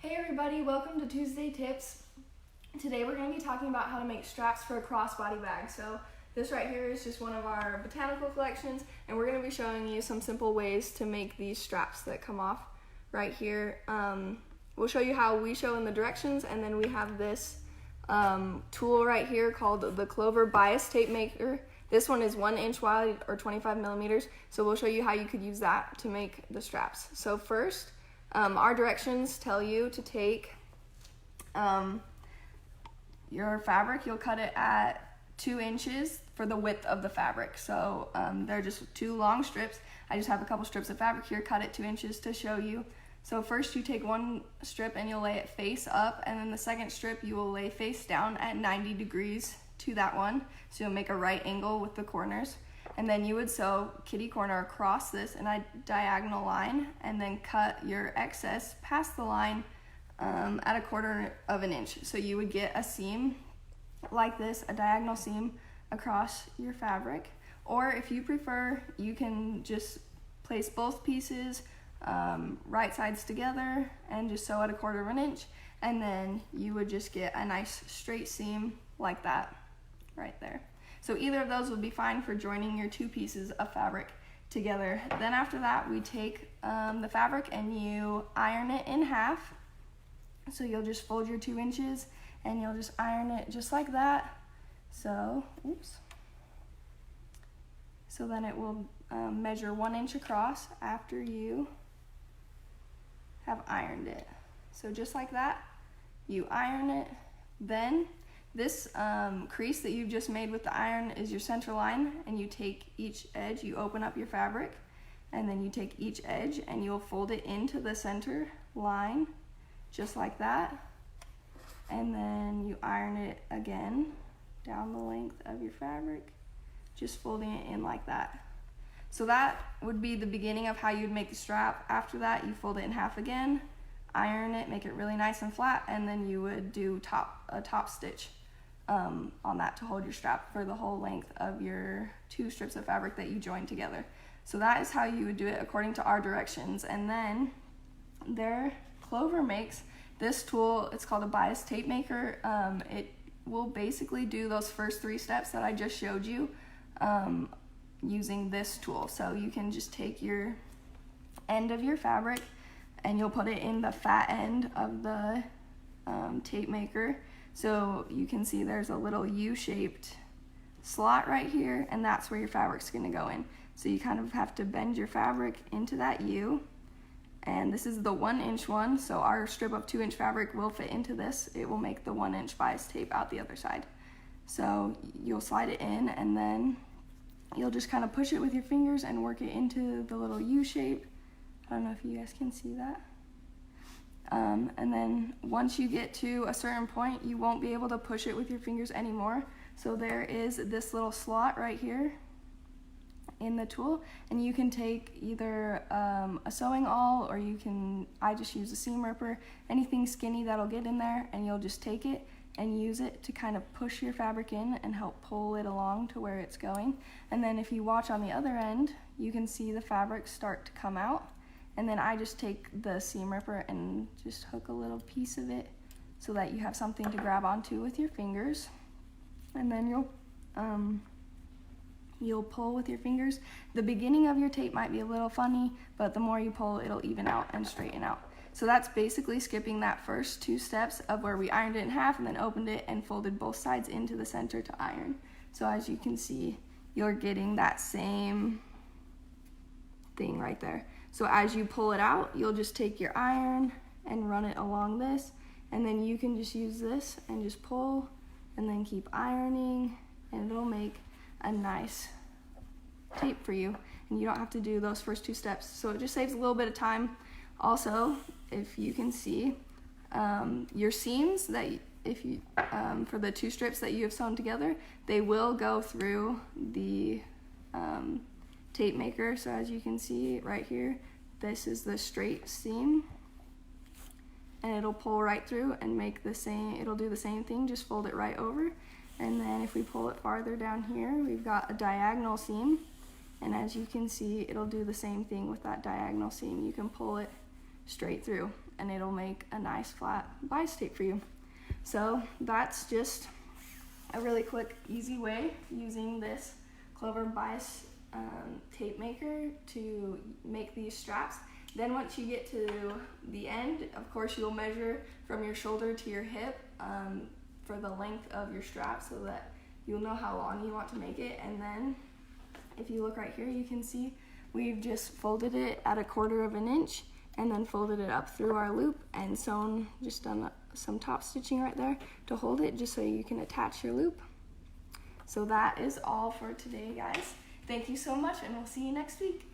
Hey everybody, welcome to Tuesday Tips. Today we're going to be talking about how to make straps for a crossbody bag. So this right here is just one of our botanical collections, and we're going to be showing you some simple ways to make these straps that come off right here. We'll show you how we show in the directions, and then we have this tool right here called the Clover Bias Tape Maker. This one is 1 inch wide or 25 millimeters, so we'll show you how you could use that to make the straps. So first, our directions tell you to take your fabric. You'll cut it at 2 inches for the width of the fabric. So they're just 2 long strips. I just have a couple strips of fabric here, cut it 2 inches to show you. So first you take one strip and you'll lay it face up, and then the second strip you will lay face down at 90 degrees to that one. So you'll make a right angle with the corners. And then you would sew kitty corner across this in a diagonal line, and then cut your excess past the line at 1/4 of an inch. So you would get a seam like this, a diagonal seam across your fabric. Or if you prefer, you can just place both pieces right sides together and just sew at 1/4 of an inch, and then you would just get a nice straight seam like that right there. So either of those would be fine for joining your 2 pieces of fabric together. Then after that, we take the fabric and you iron it in half. So you'll just fold your 2 inches and you'll just iron it just like that. So, So then it will measure 1 inch across after you have ironed it. So just like that, you iron it. Then this crease that you've just made with the iron is your center line, and you take each edge, you open up your fabric, and then you take each edge and you'll fold it into the center line, just like that. And then you iron it again down the length of your fabric, just folding it in like that. So that would be the beginning of how you'd make the strap. After that, you fold it in half again, iron it, make it really nice and flat, and then you would do a top stitch on that to hold your strap for the whole length of your 2 strips of fabric that you joined together. So that is how you would do it according to our directions. And then Clover makes this tool. It's called a bias tape maker. It will basically do those first 3 steps that I just showed you using this tool. So you can just take your end of your fabric and you'll put it in the fat end of the tape maker. So you can see there's a little U-shaped slot right here, and that's where your fabric's going to go in. So you kind of have to bend your fabric into that U, and this is the 1 inch one, so our strip of 2 inch fabric will fit into this. It will make the 1 inch bias tape out the other side. So you'll slide it in, and then you'll just kind of push it with your fingers and work it into the little U shape. I don't know if you guys can see that. And then once you get to a certain point, you won't be able to push it with your fingers anymore. So there is this little slot right here in the tool, and you can take either a sewing awl, or I just use a seam ripper, anything skinny that'll get in there, and you'll just take it and use it to kind of push your fabric in and help pull it along to where it's going. And then if you watch on the other end, you can see the fabric start to come out. And then I just take the seam ripper and just hook a little piece of it so that you have something to grab onto with your fingers. And then you'll pull with your fingers. The beginning of your tape might be a little funny, but the more you pull, it'll even out and straighten out. So that's basically skipping that first 2 steps of where we ironed it in half and then opened it and folded both sides into the center to iron. So as you can see, you're getting that same thing right there. So as you pull it out, you'll just take your iron and run it along this, and then you can just use this and just pull and then keep ironing, and it'll make a nice tape for you, and you don't have to do those first 2 steps. So it just saves a little bit of time. Also, if you can see, your seams that for the 2 strips that you have sewn together, they will go through the tape maker. So as you can see right here, this is the straight seam, and it'll pull right through and make it'll do the same thing, just fold it right over. And then if we pull it farther down here, we've got a diagonal seam, and as you can see, it'll do the same thing with that diagonal seam. You can pull it straight through. and it'll make a nice flat bias tape for you. So that's just a really quick, easy way using this Clover bias tape maker to make these straps. Then once you get to the end, of course you'll measure from your shoulder to your hip for the length of your strap so that you'll know how long you want to make it. And then if you look right here, you can see we've just folded it at 1/4 of an inch and then folded it up through our loop and sewn, just done some top stitching right there to hold it just so you can attach your loop. So that is all for today, guys. Thank you so much, and we'll see you next week.